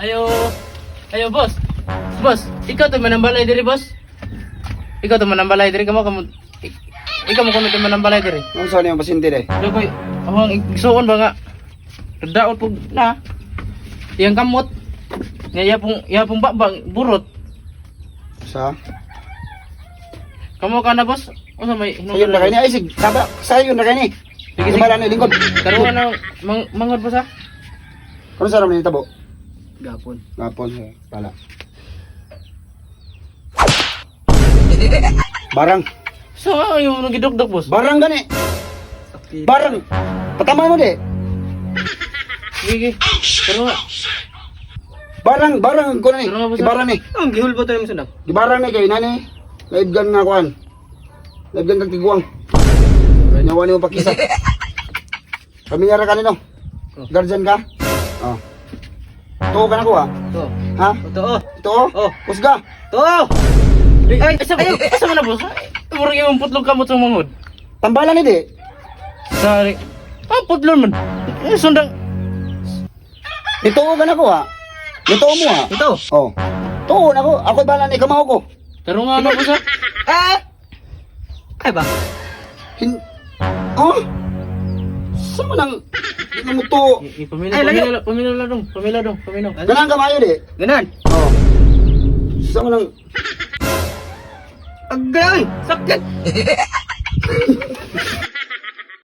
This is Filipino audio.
Ayo. Ayo, boss. Boss, ikaw to manambalay diri, boss. Ikaw to manambalay diri kamo ikaw mo kuno to manambalay diri. Ano saan yung pasinti de? Dukoy, awang igsuon ba nga. Daot pug na. Iyang kamot. Nga yapong babang burot. Sa? Kamo ka na, boss. Unsa may Sayon na kayo ni. Ay, sig. Taba. Sayon na kayo ni. Sige, sige. Ibalan ni lingkod. Karuan na mangod, boss ha. Ano saan naman yung tabo? Gapon. Gapon. Pala. Barang. So, yung nagidok-dok, boss. Barang gani. Barang. Patama mo de. Sige. Pero nga. Barang ko na ni. Pero nga, boss, Ibarang ni. ang gihul ba tayo mo sunod? Ibarang ni kay nani. Live gun nga kuan. Live gun kag tiguang. Nawa ni mo pakisa. Pamilyar ka nino. Guardian ka? Oh. Tuo ka na ko ha? To. Ha? To. Tuo? Oh. Kusga? To. Ay, asa mo na, boss? Murag imong putlog kamot sa mangod. Tambalan ni di. Sorry. Ah, putlon man. Sundang. Ituo ka na ko ha? Ituo mo ha? Ito. Oh. Tuo na ko. Ako'y balan ni kamaw ko. Pero nga ano, boss ha? Ay ba? Oh? Saan mo nang... Hindi mo to... Pamila dong. Ganang kamayo di. Ganan. Oh. Saan mo nang... Agay, sakit.